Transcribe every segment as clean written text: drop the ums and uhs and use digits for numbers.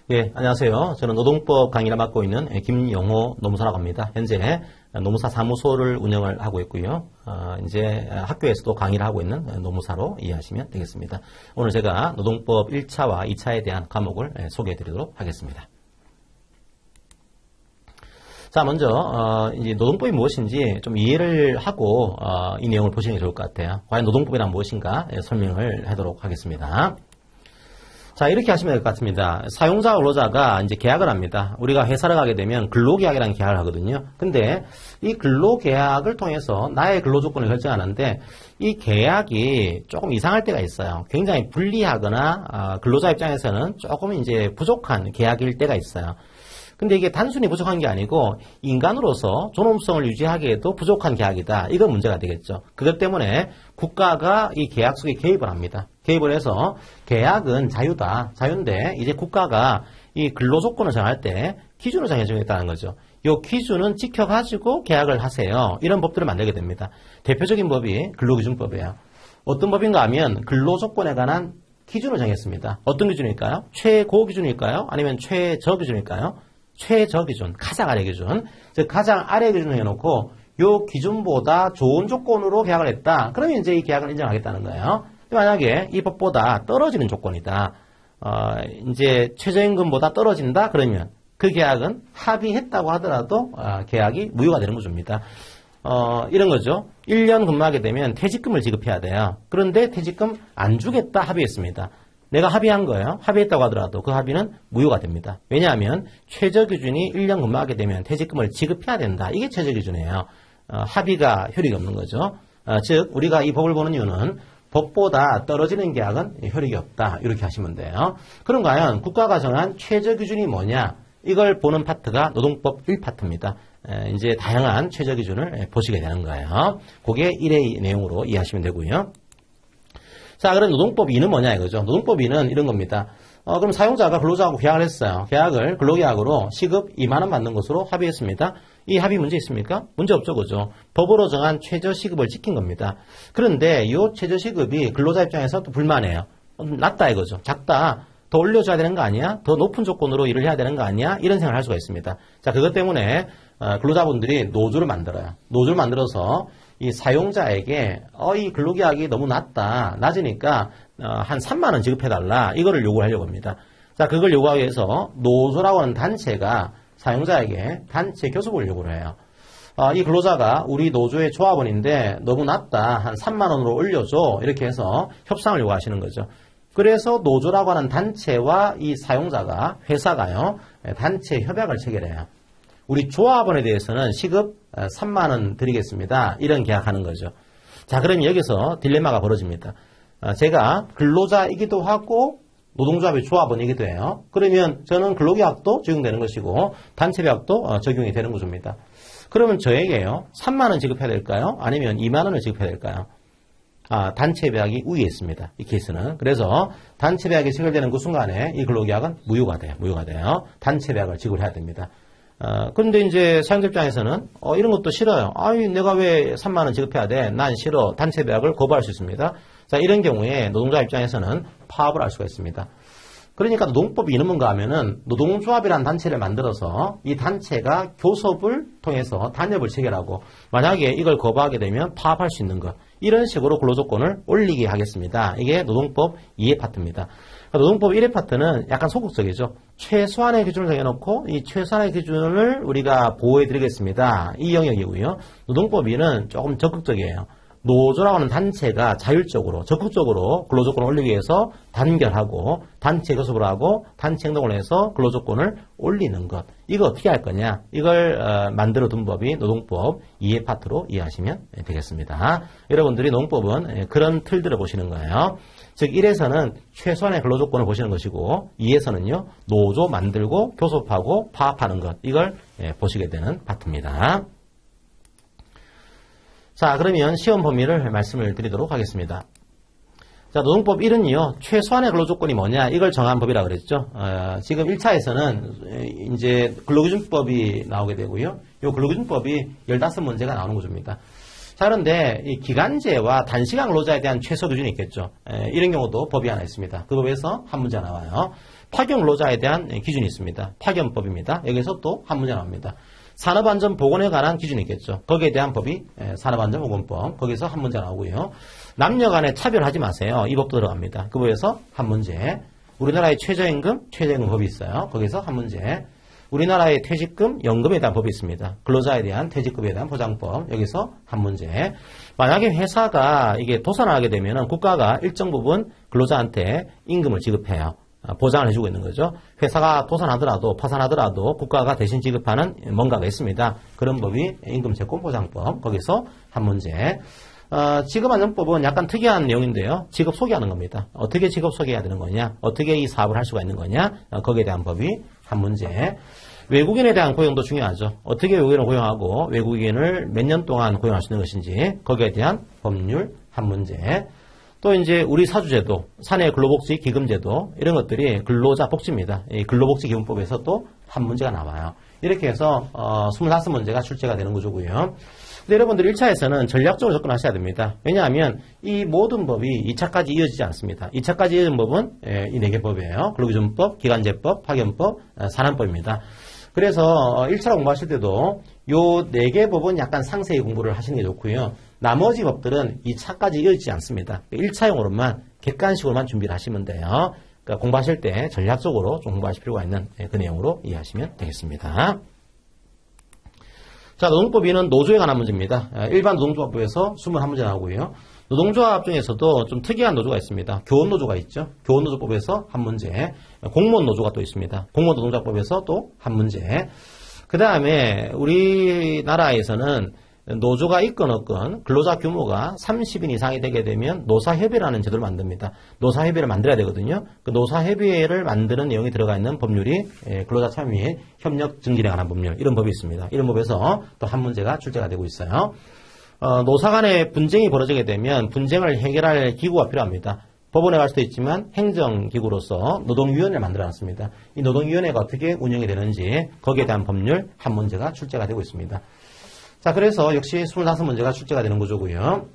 예, 안녕하세요. 저는 노동법 강의를 맡고 있는 김영호 노무사라고 합니다. 현재 노무사 사무소를 운영을 하고 있고요. 이제 학교에서도 강의를 하고 있는 노무사로 이해하시면 되겠습니다. 오늘 제가 노동법 1차와 2차에 대한 과목을 소개해 드리도록 하겠습니다. 자, 먼저 이제 노동법이 무엇인지 좀 이해를 하고 이 내용을 보시는 게 좋을 것 같아요. 과연 노동법이란 무엇인가 설명을 하도록 하겠습니다. 자, 이렇게 하시면 될 것 같습니다. 사용자와 근로자가 이제 계약을 합니다. 우리가 회사를 가게 되면 근로계약이라는 계약을 하거든요. 근데 이 근로계약을 통해서 나의 근로조건을 결정하는데 이 계약이 조금 이상할 때가 있어요. 굉장히 불리하거나 근로자 입장에서는 조금 이제 부족한 계약일 때가 있어요. 근데 이게 단순히 부족한 게 아니고 인간으로서 존엄성을 유지하기에도 부족한 계약이다. 이건 문제가 되겠죠. 그것 때문에 국가가 이 계약 속에 개입을 합니다. 개입을 해서 계약은 자유다. 자유인데 이제 국가가 이 근로조건을 정할 때 기준을 정해주겠다는 거죠. 이 기준은 지켜가지고 계약을 하세요. 이런 법들을 만들게 됩니다. 대표적인 법이 근로기준법이에요. 어떤 법인가 하면 근로조건에 관한 기준을 정했습니다. 어떤 기준일까요? 최고 기준일까요? 아니면 최저 기준일까요? 최저 기준, 가장 아래 기준, 즉 가장 아래 기준을 해놓고 요 기준보다 좋은 조건으로 계약을 했다. 그러면 이제 이 계약을 인정하겠다는 거예요. 만약에 이 법보다 떨어지는 조건이다. 이제 최저임금보다 떨어진다. 그러면 그 계약은 합의했다고 하더라도 계약이 무효가 되는 구조입니다. 이런 거죠. 1년 근무하게 되면 퇴직금을 지급해야 돼요. 그런데 퇴직금 안 주겠다 합의했습니다. 내가 합의한 거예요. 합의했다고 하더라도 그 합의는 무효가 됩니다. 왜냐하면 최저 기준이 1년 근무하게 되면 퇴직금을 지급해야 된다. 이게 최저 기준이에요. 합의가 효력이 없는 거죠. 즉 우리가 이 법을 보는 이유는 법보다 떨어지는 계약은 효력이 없다. 이렇게 하시면 돼요. 그럼 과연 국가가 정한 최저 기준이 뭐냐? 이걸 보는 파트가 노동법 1파트입니다. 이제 다양한 최저 기준을 보시게 되는 거예요. 그게 1의 내용으로 이해하시면 되고요. 자, 그럼 노동법 2는 뭐냐 이거죠. 노동법 2는 이런 겁니다. 그럼 사용자가 근로자하고 계약을 했어요. 계약을 근로계약으로 시급 2만 원 받는 것으로 합의했습니다. 이 합의 문제 있습니까? 문제 없죠, 그죠? 법으로 정한 최저 시급을 지킨 겁니다. 그런데 이 최저 시급이 근로자 입장에서 또 불만해요. 낮다 이거죠. 작다. 더 올려줘야 되는 거 아니야? 더 높은 조건으로 일을 해야 되는 거 아니야? 이런 생각을 할 수가 있습니다. 자, 그것 때문에 근로자분들이 노조를 만들어요. 노조를 만들어서 이 사용자에게 이 근로계약이 너무 낮으니까 한 3만 원 지급해달라. 이거를 요구하려고 합니다. 자, 그걸 요구하기 위해서 노조라고 하는 단체가 사용자에게 단체 교섭을 요구를 해요. 이 근로자가 우리 노조의 조합원인데 너무 낮다. 한 3만 원으로 올려줘. 이렇게 해서 협상을 요구하시는 거죠. 그래서 노조라고 하는 단체와 이 사용자가 회사가요. 단체 협약을 체결해요. 우리 조합원에 대해서는 시급 3만 원 드리겠습니다. 이런 계약하는 거죠. 자, 그럼 여기서 딜레마가 벌어집니다. 제가 근로자이기도 하고 노동조합의 조합원이기도 해요. 그러면 저는 근로계약도 적용되는 것이고 단체계약도 적용이 되는 구조입니다. 그러면 저에게요. 3만 원 지급해야 될까요? 아니면 2만 원을 지급해야 될까요? 단체계약이 우위에 있습니다. 이 케이스는. 그래서 단체계약이 체결되는 그 순간에 이 근로계약은 무효가 돼요. 단체계약을 지급해야 됩니다. 그런데 이제 사용자 입장에서는 이런 것도 싫어요. 내가 왜 3만 원 지급해야 돼? 난 싫어. 단체 계약을 거부할 수 있습니다. 자, 이런 경우에 노동자 입장에서는 파업을 할 수가 있습니다. 그러니까 노동법이 있는 뭔가 하면은 노동조합이라는 단체를 만들어서 이 단체가 교섭을 통해서 단협을 체결하고 만약에 이걸 거부하게 되면 파업할 수 있는 것. 이런 식으로 근로조건을 올리게 하겠습니다. 이게 노동법 2의 파트입니다. 노동법 1의 파트는 약간 소극적이죠. 최소한의 기준을 정해놓고 이 최소한의 기준을 우리가 보호해드리겠습니다. 이 영역이고요. 노동법 2는 조금 적극적이에요. 노조라고 하는 단체가 자율적으로 적극적으로 근로조건을 올리기 위해서 단결하고 단체 교섭을 하고 단체 행동을 해서 근로조건을 올리는 것. 이거 어떻게 할 거냐. 이걸 만들어 둔 법이 노동법 2의 파트로 이해하시면 되겠습니다. 여러분들이 노동법은 그런 틀들을 보시는 거예요. 즉 1에서는 최소한의 근로조건을 보시는 것이고 2에서는요. 노조 만들고 교섭하고 파업하는 것. 이걸 보시게 되는 파트입니다. 자, 그러면 시험 범위를 말씀을 드리도록 하겠습니다. 자, 노동법 1은요, 최소한의 근로조건이 뭐냐, 이걸 정한 법이라고 그랬죠. 지금 1차에서는 이제 근로기준법이 나오게 되고요. 이 근로기준법이 15문제가 나오는 구조입니다. 자, 그런데 이 기간제와 단시간 근로자에 대한 최소 기준이 있겠죠. 이런 경우도 법이 하나 있습니다. 그 법에서 한 문제 나와요. 파견 근로자에 대한 기준이 있습니다. 파견법입니다. 여기서 또 한 문제 나옵니다. 산업안전보건에 관한 기준이 있겠죠. 거기에 대한 법이 산업안전보건법. 거기서 한 문제 나오고요. 남녀 간에 차별하지 마세요. 이 법도 들어갑니다. 그 법에서 한 문제. 우리나라의 최저임금 법이 있어요. 거기서 한 문제. 우리나라의 퇴직금, 연금에 대한 법이 있습니다. 근로자에 대한 퇴직금에 대한 보장법. 여기서 한 문제. 만약에 회사가 이게 도산을 하게 되면 국가가 일정 부분 근로자한테 임금을 지급해요. 보장을 해주고 있는 거죠. 회사가 도산하더라도 파산하더라도 국가가 대신 지급하는 뭔가가 있습니다. 그런 법이 임금채권보장법. 거기서 한 문제. 지급안정법은 약간 특이한 내용인데요. 직업 소개하는 겁니다. 어떻게 직업 소개해야 되는 거냐, 어떻게 이 사업을 할 수가 있는 거냐, 거기에 대한 법이 한 문제. 외국인에 대한 고용도 중요하죠. 어떻게 외국인을 고용하고 외국인을 몇 년 동안 고용할 수 있는 것인지 거기에 대한 법률 한 문제. 또 이제 우리 사주제도, 사내 근로복지 기금제도 이런 것들이 근로자 복지입니다. 이 근로복지기금법에서 또 한 문제가 나와요. 이렇게 해서 25문제가 출제가 되는 구조고요. 근데 여러분들 1차에서는 전략적으로 접근하셔야 됩니다. 왜냐하면 이 모든 법이 2차까지 이어지지 않습니다. 2차까지 이어진 법은 이 4개 법이에요. 근로기준법, 기간제법, 파견법, 산안법입니다. 그래서 1차로 공부하실 때도 요 4개 법은 약간 상세히 공부를 하시는 게 좋고요. 나머지 법들은 2차까지 이어지지 않습니다. 1차용으로만 객관식으로만 준비를 하시면 돼요. 그러니까 공부하실 때 전략적으로 좀 공부하실 필요가 있는 그 내용으로 이해하시면 되겠습니다. 자, 노동법 2는 노조에 관한 문제입니다. 일반 노동조합법에서 21문제 나오고요. 노동조합 중에서도 좀 특이한 노조가 있습니다. 교원노조가 있죠. 교원노조법에서 한 문제. 공무원 노조가 또 있습니다. 공무원 노동조합법에서 또 한 문제. 그 다음에 우리나라에서는 노조가 있건 없건 근로자 규모가 30인 이상이 되게 되면 노사협의라는 제도를 만듭니다. 노사협의를 만들어야 되거든요. 그 노사협의를 만드는 내용이 들어가 있는 법률이 근로자 참여 및 협력 증진에 관한 법률, 이런 법이 있습니다. 이런 법에서 또 한 문제가 출제가 되고 있어요. 노사 간의 분쟁이 벌어지게 되면 분쟁을 해결할 기구가 필요합니다. 법원에 갈 수도 있지만 행정기구로서 노동위원회를 만들어놨습니다. 이 노동위원회가 어떻게 운영이 되는지 거기에 대한 법률 한 문제가 출제가 되고 있습니다. 자, 그래서 역시 25문제가 출제가 되는 구조고요.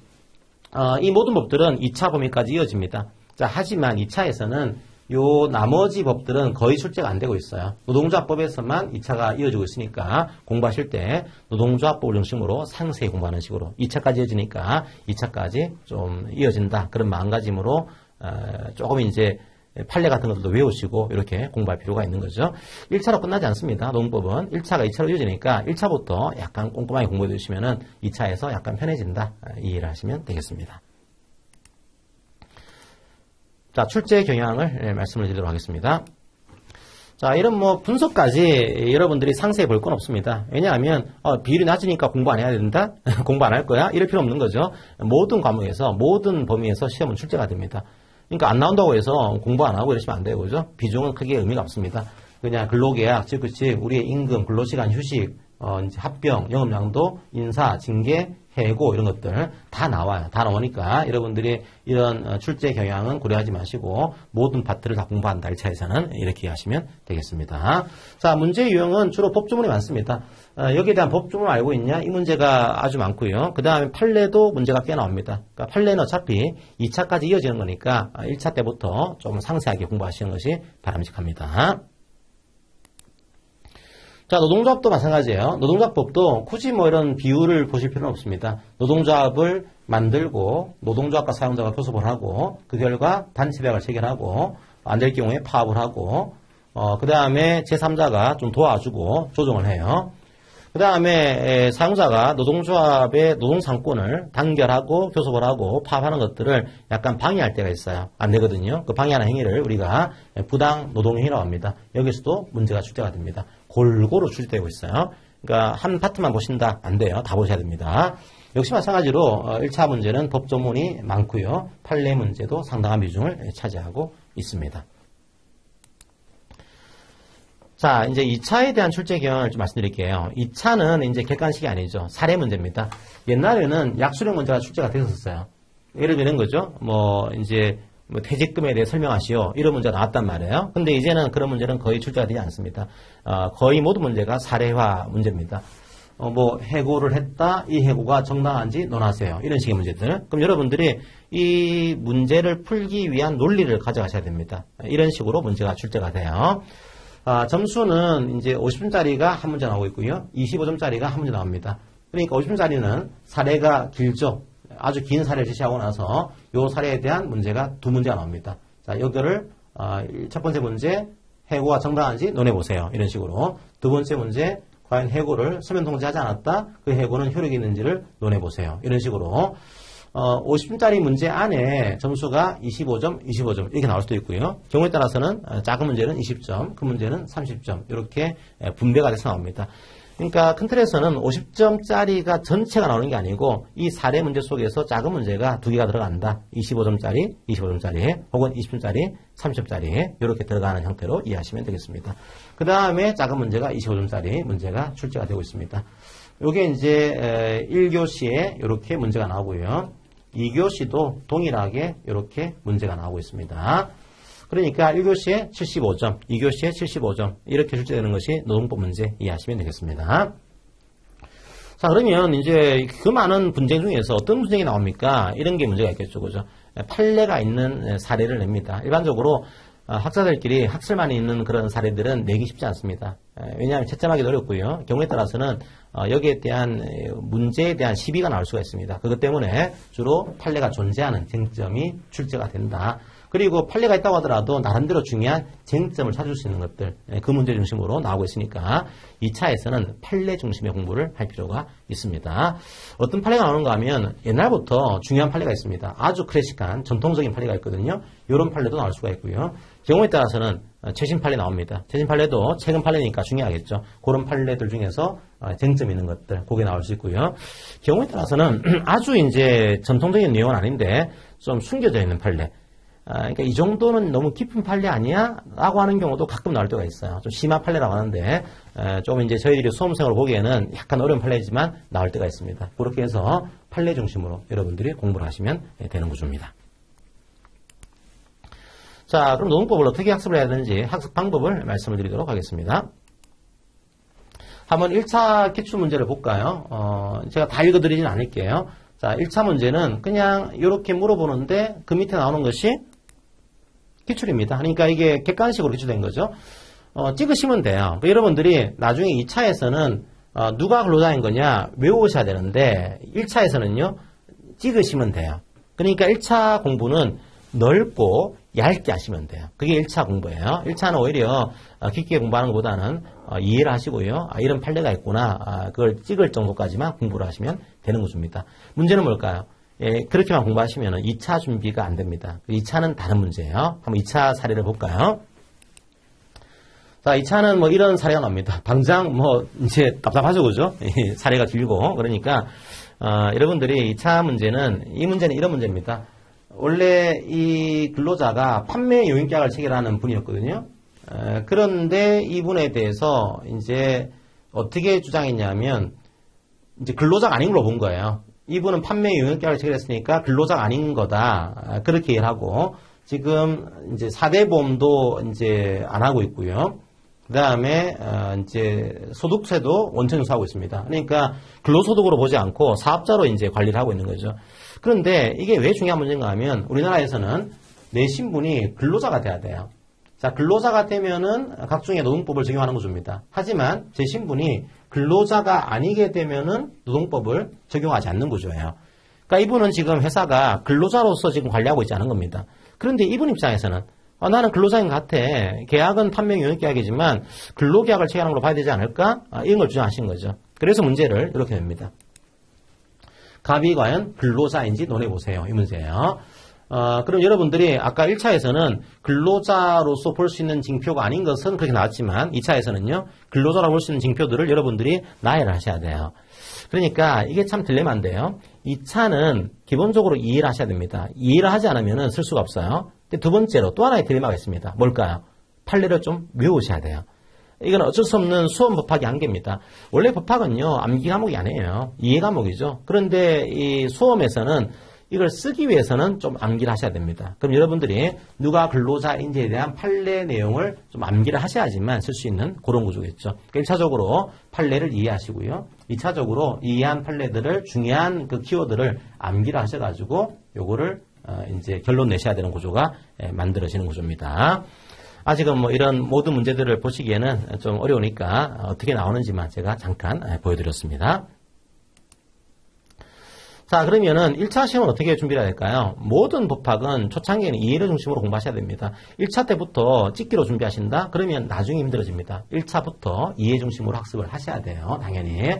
이 모든 법들은 2차 범위까지 이어집니다. 자, 하지만 2차에서는 요 나머지 법들은 거의 출제가 안 되고 있어요. 노동조합법에서만 2차가 이어지고 있으니까 공부하실 때 노동조합법을 중심으로 상세히 공부하는 식으로 2차까지 이어지니까 2차까지 좀 이어진다. 그런 마음가짐으로 조금 이제 판례 같은 것들도 외우시고 이렇게 공부할 필요가 있는 거죠. 1차로 끝나지 않습니다. 노동법은 1차가 2차로 이어지니까 1차부터 약간 꼼꼼하게 공부해 두시면은 2차에서 약간 편해진다. 이해를 하시면 되겠습니다. 자, 출제 경향을 말씀을 드리도록 하겠습니다. 자, 이런 분석까지 여러분들이 상세히 볼 건 없습니다. 왜냐하면 비율이 낮으니까 공부 안 해야 된다? 공부 안 할 거야? 이럴 필요 없는 거죠. 모든 과목에서 모든 범위에서 시험은 출제가 됩니다. 그러니까 안 나온다고 해서 공부 안 하고 이러시면 안 되고, 그죠? 비중은 크게 의미가 없습니다. 그냥 근로계약, 즉 우리의 임금, 근로시간, 휴식, 이제 합병, 영업양도, 인사, 징계, 해고 이런 것들 다 나와요. 다 나오니까 여러분들이 이런 출제 경향은 고려하지 마시고 모든 파트를 다 공부한다. 1차에서는 이렇게 하시면 되겠습니다. 자, 문제 유형은 주로 법조문이 많습니다. 여기에 대한 법조문을 알고 있냐? 이 문제가 아주 많고요. 그 다음에 판례도 문제가 꽤 나옵니다. 그러니까 판례는 어차피 2차까지 이어지는 거니까 1차 때부터 좀 상세하게 공부하시는 것이 바람직합니다. 자, 노동조합도 마찬가지예요. 노동조합법도 굳이 이런 비율을 보실 필요는 없습니다. 노동조합을 만들고 노동조합과 사용자가 교섭을 하고 그 결과 단체계약을 체결하고 안 될 경우에 파업을 하고 그 다음에 제3자가 좀 도와주고 조정을 해요. 그 다음에 사용자가 노동조합의 노동상권을 단결하고 교섭을 하고 파업하는 것들을 약간 방해할 때가 있어요. 안 되거든요. 그 방해하는 행위를 우리가 부당 노동행위라고 합니다. 여기서도 문제가 출제가 됩니다. 골고루 출제되고 있어요. 그러니까 한 파트만 보신다? 안 돼요. 다 보셔야 됩니다. 역시 마찬가지로 1차 문제는 법조문이 많고요. 판례 문제도 상당한 비중을 차지하고 있습니다. 자, 이제 2차에 대한 출제 경향을 좀 말씀드릴게요. 2차는 이제 객관식이 아니죠. 사례 문제입니다. 옛날에는 약수령 문제가 출제가 됐었어요. 예를 들면 거죠. 이제 퇴직금에 대해 설명하시오. 이런 문제가 나왔단 말이에요. 근데 이제는 그런 문제는 거의 출제가 되지 않습니다. 거의 모든 문제가 사례화 문제입니다. 뭐 해고를 했다. 이 해고가 정당한지 논하세요. 이런 식의 문제들. 그럼 여러분들이 이 문제를 풀기 위한 논리를 가져가셔야 됩니다. 이런 식으로 문제가 출제가 돼요. 점수는 이제 50점짜리가 한 문제 나오고 있고요. 25점짜리가 한 문제 나옵니다. 그러니까 50점짜리는 사례가 길죠. 아주 긴 사례를 제시하고 나서 이 사례에 대한 문제가 두 문제가 나옵니다. 자, 여기를 첫 번째 문제 해고가 정당한지 논해보세요. 이런 식으로. 두 번째 문제 과연 해고를 서면 통지하지 않았다. 그 해고는 효력이 있는지를 논해보세요. 이런 식으로 50점짜리 문제 안에 점수가 25점, 25점 이렇게 나올 수도 있고요. 경우에 따라서는 작은 문제는 20점, 큰 문제는 30점 이렇게 분배가 돼서 나옵니다. 그러니까 큰 틀에서는 50점짜리가 전체가 나오는 게 아니고 이 사례 문제 속에서 작은 문제가 두 개가 들어간다. 25점짜리, 25점짜리 혹은 20점짜리, 30점짜리 이렇게 들어가는 형태로 이해하시면 되겠습니다. 그 다음에 작은 문제가 25점짜리 문제가 출제가 되고 있습니다. 이게 이제 1교시에 이렇게 문제가 나오고요. 2교시도 동일하게 이렇게 문제가 나오고 있습니다. 그러니까 1교시에 75점, 2교시에 75점 이렇게 출제되는 것이 노동법 문제 이해하시면 되겠습니다. 자, 그러면 이제 그 많은 분쟁 중에서 어떤 분쟁이 나옵니까? 이런 게 문제가 있겠죠. 그죠? 판례가 있는 사례를 냅니다. 일반적으로 학자들끼리 학설만이 있는 그런 사례들은 내기 쉽지 않습니다. 왜냐하면 채점하기도 어렵고요. 경우에 따라서는 여기에 대한 문제에 대한 시비가 나올 수가 있습니다. 그것 때문에 주로 판례가 존재하는 쟁점이 출제가 된다. 그리고 판례가 있다고 하더라도 나름대로 중요한 쟁점을 찾을 수 있는 것들, 그 문제 중심으로 나오고 있으니까 2차에서는 판례 중심의 공부를 할 필요가 있습니다. 어떤 판례가 나오는가 하면 옛날부터 중요한 판례가 있습니다. 아주 클래식한 전통적인 판례가 있거든요. 이런 판례도 나올 수가 있고요. 경우에 따라서는 최신 판례 나옵니다. 최신 판례도 최근 판례니까 중요하겠죠. 그런 판례들 중에서 쟁점 있는 것들, 그게 나올 수 있고요. 경우에 따라서는 아주 이제 전통적인 내용은 아닌데 좀 숨겨져 있는 판례. 그러니까 이 정도는 너무 깊은 판례 아니야? 라고 하는 경우도 가끔 나올 때가 있어요. 좀 심한 판례라고 하는데, 좀 이제 저희들이 수험생으로 보기에는 약간 어려운 판례지만 나올 때가 있습니다. 그렇게 해서 판례 중심으로 여러분들이 공부를 하시면 되는 구조입니다. 자, 그럼 노동법을 어떻게 학습을 해야 되는지 학습 방법을 말씀을 드리도록 하겠습니다. 한번 1차 기출문제를 볼까요? 제가 다 읽어드리진 않을게요. 자, 1차 문제는 그냥 이렇게 물어보는데 그 밑에 나오는 것이 기출입니다. 그러니까 이게 객관식으로 기출된 거죠. 찍으시면 돼요. 여러분들이 나중에 2차에서는 누가 근로자인 거냐 외우셔야 되는데 1차에서는요 찍으시면 돼요. 그러니까 1차 공부는 넓고 얇게 하시면 돼요. 그게 1차 공부예요. 1차는 오히려 깊게 공부하는 것보다는 이해를 하시고요. 이런 판례가 있구나. 그걸 찍을 정도까지만 공부를 하시면 되는 구조입니다. 문제는 뭘까요? 그렇게만 공부하시면 2차 준비가 안 됩니다. 2차는 다른 문제예요. 한번 2차 사례를 볼까요? 자, 2차는 뭐 이런 사례가 나옵니다. 당장 뭐 이제 답답하죠, 그죠? 사례가 길고. 그러니까 여러분들이 2차 문제는 이 문제는 이런 문제입니다. 원래 이 근로자가 판매 용역계약을 체결하는 분이었거든요. 그런데 이분에 대해서 이제 어떻게 주장했냐면 이제 근로자가 아닌 걸로 본 거예요. 이분은 판매 용역계약을 체결했으니까 근로자가 아닌 거다. 그렇게 얘기를 하고 지금 이제 4대 보험도 이제 안 하고 있고요. 그 다음에 이제 소득세도 원천 징수하고 있습니다. 그러니까 근로소득으로 보지 않고 사업자로 이제 관리를 하고 있는 거죠. 그런데 이게 왜 중요한 문제인가 하면 우리나라에서는 내 신분이 근로자가 돼야 돼요. 자, 근로자가 되면은 각종의 노동법을 적용하는 구조입니다. 하지만 제 신분이 근로자가 아니게 되면은 노동법을 적용하지 않는 구조예요. 그러니까 이분은 지금 회사가 근로자로서 지금 관리하고 있지 않은 겁니다. 그런데 이분 입장에서는 나는 근로자인 것 같아. 계약은 판매 용역계약이지만 근로계약을 체결하는 걸로 봐야 되지 않을까? 이런 걸 주장하신 거죠. 그래서 문제를 이렇게 냅니다. 갑이 과연 근로자인지 논해보세요. 이 문제예요. 그럼 여러분들이 아까 1차에서는 근로자로서 볼 수 있는 징표가 아닌 것은 그렇게 나왔지만 2차에서는요. 근로자라고 볼 수 있는 징표들을 여러분들이 나열을 하셔야 돼요. 그러니까 이게 참 딜레마인데요. 2차는 기본적으로 이해를 하셔야 됩니다. 이해를 하지 않으면 쓸 수가 없어요. 두 번째로 또 하나의 딜레마가 있습니다. 뭘까요? 판례를 좀 외우셔야 돼요. 이건 어쩔 수 없는 수험 법학의 한계입니다. 원래 법학은요, 암기 과목이 아니에요. 이해 과목이죠. 그런데 이 수험에서는 이걸 쓰기 위해서는 좀 암기를 하셔야 됩니다. 그럼 여러분들이 누가 근로자인지에 대한 판례 내용을 좀 암기를 하셔야지만 쓸 수 있는 그런 구조겠죠. 그러니까 1차적으로 판례를 이해하시고요. 2차적으로 이해한 판례들을 중요한 그 키워드를 암기를 하셔가지고 요거를 이제 결론 내셔야 되는 구조가 만들어지는 구조입니다. 아직은 뭐 이런 모든 문제들을 보시기에는 좀 어려우니까 어떻게 나오는지만 제가 잠깐 보여드렸습니다. 자, 그러면은 1차 시험은 어떻게 준비해야 될까요? 모든 법학은 초창기에는 이해를 중심으로 공부하셔야 됩니다. 1차 때부터 찍기로 준비하신다? 그러면 나중에 힘들어집니다. 1차부터 이해 중심으로 학습을 하셔야 돼요. 당연히.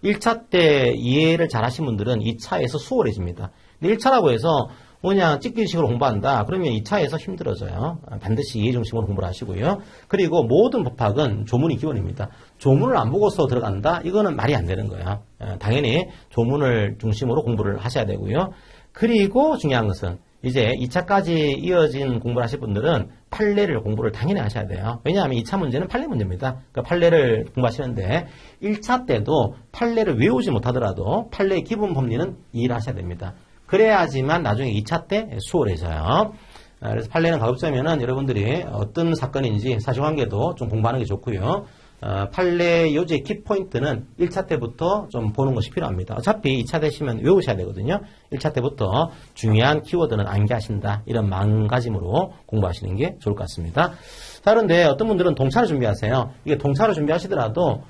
1차 때 이해를 잘 하신 분들은 2차에서 수월해집니다. 근데 1차라고 해서 그냥 찍기식으로 공부한다. 그러면 2차에서 힘들어져요. 반드시 이해 중심으로 공부를 하시고요. 그리고 모든 법학은 조문이 기본입니다. 조문을 안 보고서 들어간다? 이거는 말이 안 되는 거예요. 당연히 조문을 중심으로 공부를 하셔야 되고요. 그리고 중요한 것은 이제 2차까지 이어진 공부를 하실 분들은 판례를 공부를 당연히 하셔야 돼요. 왜냐하면 2차 문제는 판례 문제입니다. 그러니까 판례를 공부하시는데 1차 때도 판례를 외우지 못하더라도 판례의 기본 법리는 이해를 하셔야 됩니다. 그래야지만 나중에 2차 때 수월해져요. 그래서 판례는 가급적이면은 여러분들이 어떤 사건인지 사실관계도 좀 공부하는 게 좋고요. 판례 요지의 키포인트는 1차 때부터 좀 보는 것이 필요합니다. 어차피 2차 되시면 외우셔야 되거든요. 1차 때부터 중요한 키워드는 암기하신다. 이런 마음가짐으로 공부하시는 게 좋을 것 같습니다. 자, 그런데 어떤 분들은 동차를 준비하세요. 이게 동차를 준비하시더라도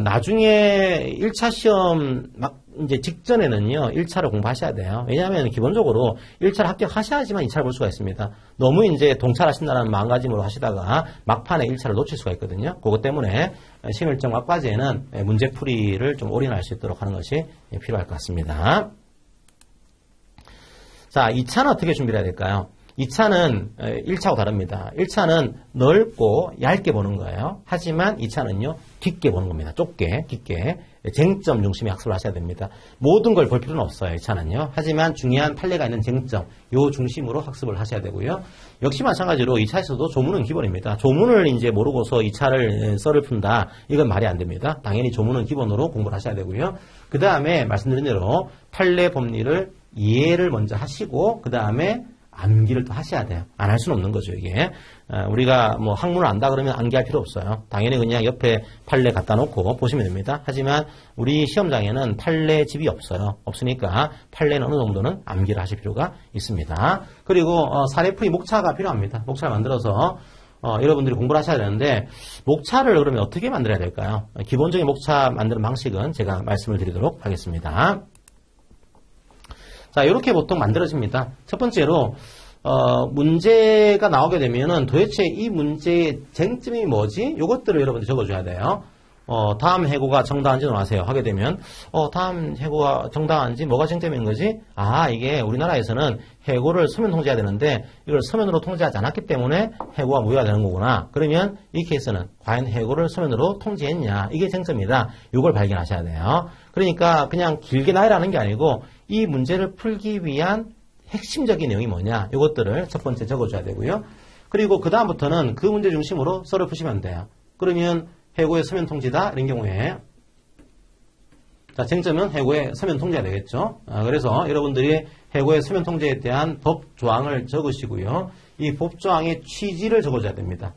나중에 1차 시험 막 이제 직전에는요 1차를 공부하셔야 돼요. 왜냐하면 기본적으로 1차를 합격하셔야지만 2차를 볼 수가 있습니다. 너무 이제 동차하신다는 마음가짐으로 하시다가 막판에 1차를 놓칠 수가 있거든요. 그것 때문에 심일정 막바지에는 문제풀이를 좀 올인할 수 있도록 하는 것이 필요할 것 같습니다. 자, 2차는 어떻게 준비를 해야 될까요? 2차는 1차하고 다릅니다. 1차는 넓고 얇게 보는 거예요. 하지만 2차는요, 깊게 보는 겁니다. 좁게, 깊게. 쟁점 중심의 학습을 하셔야 됩니다. 모든 걸 볼 필요는 없어요. 2차는요. 하지만 중요한 판례가 있는 쟁점, 요 중심으로 학습을 하셔야 되고요. 역시 마찬가지로 2차에서도 조문은 기본입니다. 조문을 이제 모르고서 2차를 썰을 푼다. 이건 말이 안 됩니다. 당연히 조문은 기본으로 공부를 하셔야 되고요. 그 다음에 말씀드린 대로 판례 법리를 이해를 먼저 하시고, 그 다음에 암기를 또 하셔야 돼요. 안 할 수는 없는 거죠, 이게. 우리가 뭐 학문을 안다 그러면 암기할 필요 없어요. 당연히 그냥 옆에 판례 갖다 놓고 보시면 됩니다. 하지만 우리 시험장에는 판례집이 없어요. 없으니까 판례는 어느 정도는 암기를 하실 필요가 있습니다. 그리고 사례풀이 목차가 필요합니다. 목차를 만들어서 여러분들이 공부를 하셔야 되는데 목차를 그러면 어떻게 만들어야 될까요? 기본적인 목차 만드는 방식은 제가 말씀을 드리도록 하겠습니다. 자, 이렇게 보통 만들어집니다. 첫 번째로, 문제가 나오게 되면은 도대체 이 문제의 쟁점이 뭐지? 요것들을 여러분들 적어줘야 돼요. 다음 해고가 정당한지는 아세요? 하게 되면, 다음 해고가 정당한지 뭐가 쟁점인 거지? 아, 이게 우리나라에서는 해고를 서면 통제해야 되는데, 이걸 서면으로 통제하지 않았기 때문에 해고가 무효가 되는 거구나. 그러면 이 케이스는 과연 해고를 서면으로 통제했냐? 이게 쟁점이다. 이걸 발견하셔야 돼요. 그러니까 그냥 길게 나열하는 게 아니고, 이 문제를 풀기 위한 핵심적인 내용이 뭐냐? 이것들을 첫 번째 적어줘야 되고요. 그리고 그 다음부터는 그 문제 중심으로 썰을 푸시면 돼요. 그러면 해고의 서면 통지다 이런 경우에 자, 쟁점은 해고의 서면 통지가 되겠죠. 그래서 여러분들이 해고의 서면 통지에 대한 법 조항을 적으시고요. 이 법 조항의 취지를 적어줘야 됩니다.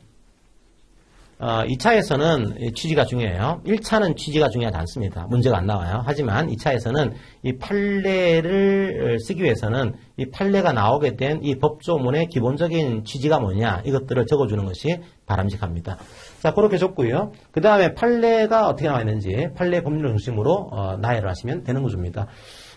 2차에서는 취지가 중요해요. 1차는 취지가 중요하지 않습니다. 문제가 안 나와요. 하지만 2차에서는 이 판례를 쓰기 위해서는 이 판례가 나오게 된 이 법조문의 기본적인 취지가 뭐냐 이것들을 적어주는 것이 바람직합니다. 자, 그렇게 적고요. 그 다음에 판례가 어떻게 나와 있는지 판례 법률을 중심으로 나열을 하시면 되는 구조입니다.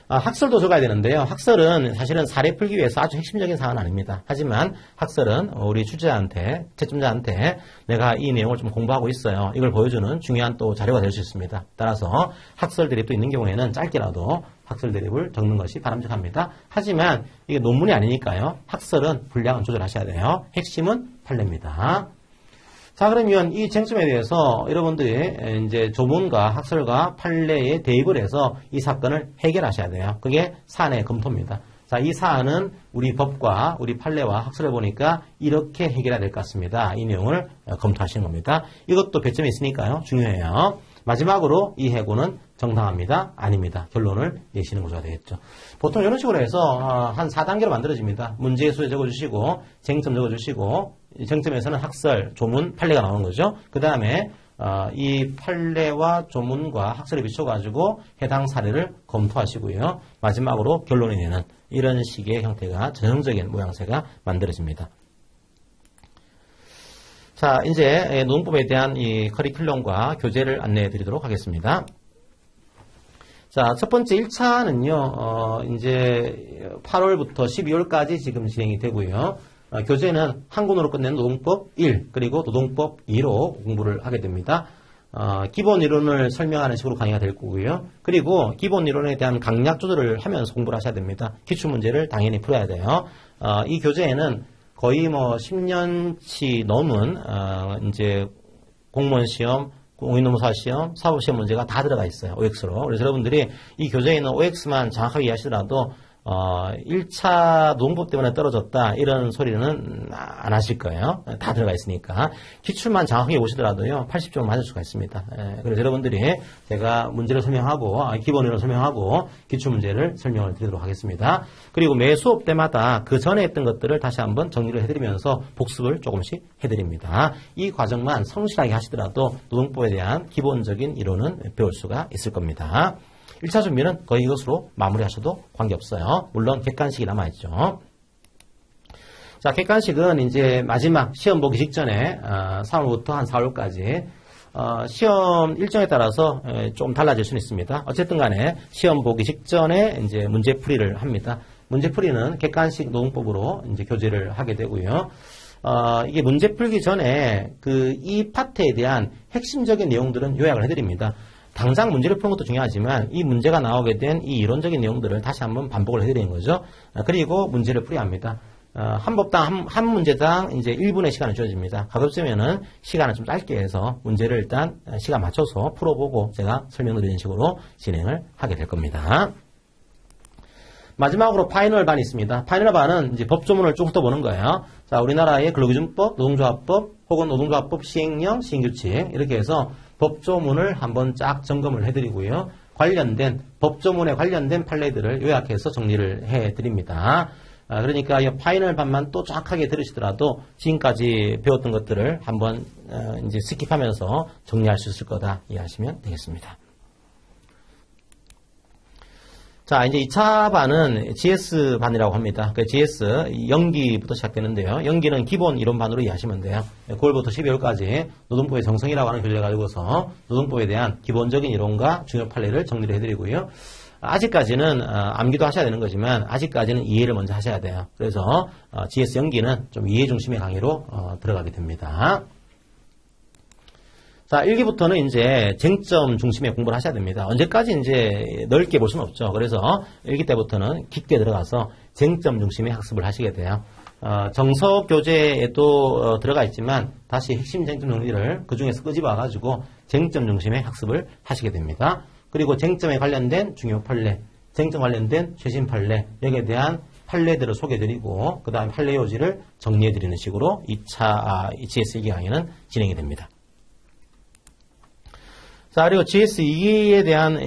학설도 적어야 되는데요. 학설은 사실은 사례 풀기 위해서 아주 핵심적인 사항은 아닙니다. 하지만 학설은 우리 출제자한테, 채점자한테 내가 이 내용을 좀 공부하고 있어요. 이걸 보여주는 중요한 또 자료가 될 수 있습니다. 따라서 학설 대립도 있는 경우에는 짧게라도 학설 대립을 적는 것이 바람직합니다. 하지만 이게 논문이 아니니까요. 학설은 분량은 조절하셔야 돼요. 핵심은 판례입니다. 자, 그러면 이 쟁점에 대해서 여러분들이 이제 조문과 학설과 판례에 대입을 해서 이 사건을 해결하셔야 돼요. 그게 사안의 검토입니다. 자, 이 사안은 우리 법과 우리 판례와 학설을 보니까 이렇게 해결해야 될 것 같습니다. 이 내용을 검토하시는 겁니다. 이것도 배점이 있으니까요. 중요해요. 마지막으로 이 해고는 정당합니다. 아닙니다. 결론을 내시는 구조가 되겠죠. 보통 이런 식으로 해서 한 4단계로 만들어집니다. 문제의 수에 적어주시고 쟁점 적어주시고 쟁점에서는 학설, 조문, 판례가 나오는 거죠. 그 다음에 이 판례와 조문과 학설에 비춰가지고 해당 사례를 검토하시고요. 마지막으로 결론을 내는 이런 식의 형태가 전형적인 모양새가 만들어집니다. 자, 이제 노동법에 대한 이 커리큘럼과 교재를 안내해 드리도록 하겠습니다. 자, 첫 번째 1차는요, 이제 8월부터 12월까지 지금 진행이 되고요. 교재는 한 권으로 끝낸 노동법 1, 그리고 노동법 2로 공부를 하게 됩니다. 기본 이론을 설명하는 식으로 강의가 될 거고요. 그리고 기본 이론에 대한 강약 조절을 하면서 공부를 하셔야 됩니다. 기출문제를 당연히 풀어야 돼요. 이 교재에는 거의 뭐 10년치 넘은, 이제 공무원 시험, 공인노무사 시험, 사법시험 문제가 다 들어가 있어요. OX로. 그래서 여러분들이 이 교재에 있는 OX만 정확하게 이해하시더라도 1차 노동법 때문에 떨어졌다 이런 소리는 안 하실 거예요. 다 들어가 있으니까. 기출만 정확하게 보시더라도요 80점을 맞을 수가 있습니다. 그래서 여러분들이 제가 문제를 설명하고 기본으로 설명하고 기출문제를 설명을 드리도록 하겠습니다. 그리고 매 수업 때마다 그 전에 했던 것들을 다시 한번 정리를 해드리면서 복습을 조금씩 해드립니다. 이 과정만 성실하게 하시더라도 노동법에 대한 기본적인 이론은 배울 수가 있을 겁니다. 1차 준비는 거의 이것으로 마무리하셔도 관계없어요. 물론 객관식이 남아있죠. 자, 객관식은 이제 마지막 시험 보기 직전에 3월부터 한 4월까지 시험 일정에 따라서 좀 달라질 수는 있습니다. 어쨌든 간에 시험 보기 직전에 이제 문제풀이를 합니다. 문제풀이는 객관식 노동법으로 이제 교재를 하게 되고요. 이게 문제 풀기 전에 이 파트에 대한 핵심적인 내용들은 요약을 해드립니다. 당장 문제를 푸는 것도 중요하지만 이 문제가 나오게 된 이 이론적인 내용들을 다시 한번 반복을 해드리는 거죠. 그리고 문제를 풀이야 합니다. 한 법당 한 문제당 이제 1분의 시간을 주어집니다. 가급적이면은 시간을 좀 짧게 해서 문제를 일단 시간 맞춰서 풀어보고 제가 설명드리는 식으로 진행을 하게 될 겁니다. 마지막으로 파이널 반이 있습니다. 파이널 반은 이제 법조문을 쭉 훑어보는 거예요. 자, 우리나라의 근로기준법, 노동조합법, 혹은 노동조합법 시행령, 시행규칙 이렇게 해서 법조문을 한번 쫙 점검을 해드리고요. 관련된 법조문에 관련된 판례들을 요약해서 정리를 해드립니다. 그러니까 이 파이널 반만 또 쫙하게 들으시더라도 지금까지 배웠던 것들을 한번 이제 스킵하면서 정리할 수 있을 거다 이해하시면 되겠습니다. 자, 이제 2차 반은 GS 반이라고 합니다. 그 GS 연기부터 시작되는데요. 연기는 기본 이론 반으로 이해하시면 돼요. 9월부터 12월까지 노동법의 정성이라고 하는 교재를 가지고서 노동법에 대한 기본적인 이론과 중요 판례를 정리를 해드리고요. 아직까지는 암기도 하셔야 되는 거지만 아직까지는 이해를 먼저 하셔야 돼요. 그래서 GS 연기는 좀 이해 중심의 강의로 들어가게 됩니다. 자, 1기부터는 이제 쟁점 중심의 공부를 하셔야 됩니다. 언제까지 이제 넓게 볼 수는 없죠. 그래서 1기 때부터는 깊게 들어가서 쟁점 중심의 학습을 하시게 돼요. 정석 교재에도 들어가 있지만 다시 핵심 쟁점 정리를 그 중에서 끄집어가지고 쟁점 중심의 학습을 하시게 됩니다. 그리고 쟁점에 관련된 중요 판례, 쟁점 관련된 최신 판례, 여기에 대한 판례들을 소개해드리고 그 다음에 판례 요지를 정리해드리는 식으로 2차 GS 2기 강의는 진행이 됩니다. 자, 그리고 GS2기에 대한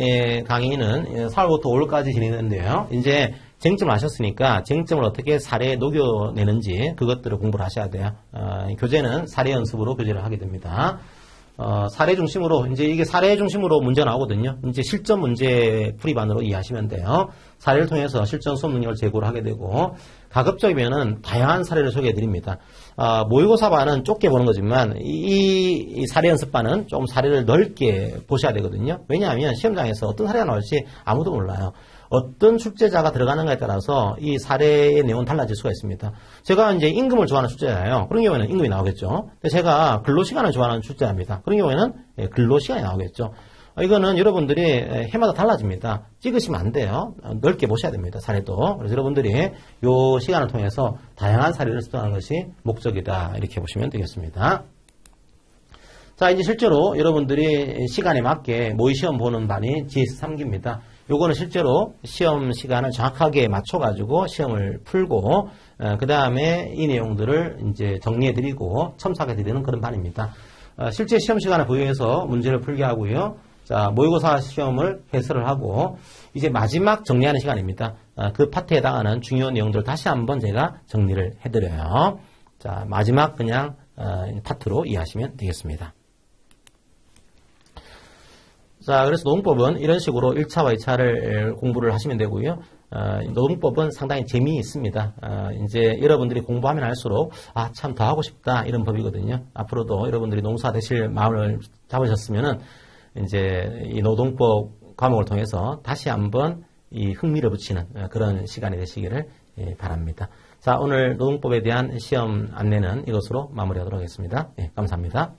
강의는 4월부터 5월까지 진행되는데요. 이제 쟁점을 아셨으니까 쟁점을 어떻게 사례에 녹여내는지 그것들을 공부를 하셔야 돼요. 교재는 사례 연습으로 교재를 하게 됩니다. 사례 중심으로, 이제 이게 사례 중심으로 문제가 나오거든요. 이제 실전 문제 풀이반으로 이해하시면 돼요. 사례를 통해서 실전 수업 능력을 제고를 하게 되고, 가급적이면은 다양한 사례를 소개해 드립니다. 모의고사반은 좁게 보는 거지만, 이 사례 연습반은 좀 사례를 넓게 보셔야 되거든요. 왜냐하면 시험장에서 어떤 사례가 나올지 아무도 몰라요. 어떤 출제자가 들어가는가에 따라서 이 사례의 내용은 달라질 수가 있습니다. 제가 이제 임금을 좋아하는 출제자예요. 그런 경우에는 임금이 나오겠죠. 제가 근로시간을 좋아하는 출제자입니다. 그런 경우에는 근로시간이 나오겠죠. 이거는 여러분들이 해마다 달라집니다. 찍으시면 안 돼요. 넓게 보셔야 됩니다. 사례도. 그래서 여러분들이 이 시간을 통해서 다양한 사례를 수정하는 것이 목적이다. 이렇게 보시면 되겠습니다. 자, 이제 실제로 여러분들이 시간에 맞게 모의시험 보는 반이 GS3기입니다. 요거는 실제로 시험 시간을 정확하게 맞춰가지고 시험을 풀고, 그 다음에 이 내용들을 이제 정리해드리고 첨삭해드리는 그런 반입니다. 실제 시험 시간을 부여해서 문제를 풀게 하고요. 자, 모의고사 시험을 해설을 하고, 이제 마지막 정리하는 시간입니다. 그 파트에 해당하는 중요한 내용들을 다시 한번 제가 정리를 해드려요. 자, 마지막 그냥 파트로 이해하시면 되겠습니다. 자, 그래서 노동법은 이런 식으로 1차와 2차를 공부를 하시면 되고요. 노동법은 상당히 재미있습니다. 이제 여러분들이 공부하면 할수록, 참 더 하고 싶다, 이런 법이거든요. 앞으로도 여러분들이 농사 되실 마음을 잡으셨으면은, 이제 이 노동법 과목을 통해서 다시 한번 이 흥미를 붙이는 그런 시간이 되시기를 바랍니다. 자, 오늘 노동법에 대한 시험 안내는 이것으로 마무리하도록 하겠습니다. 감사합니다.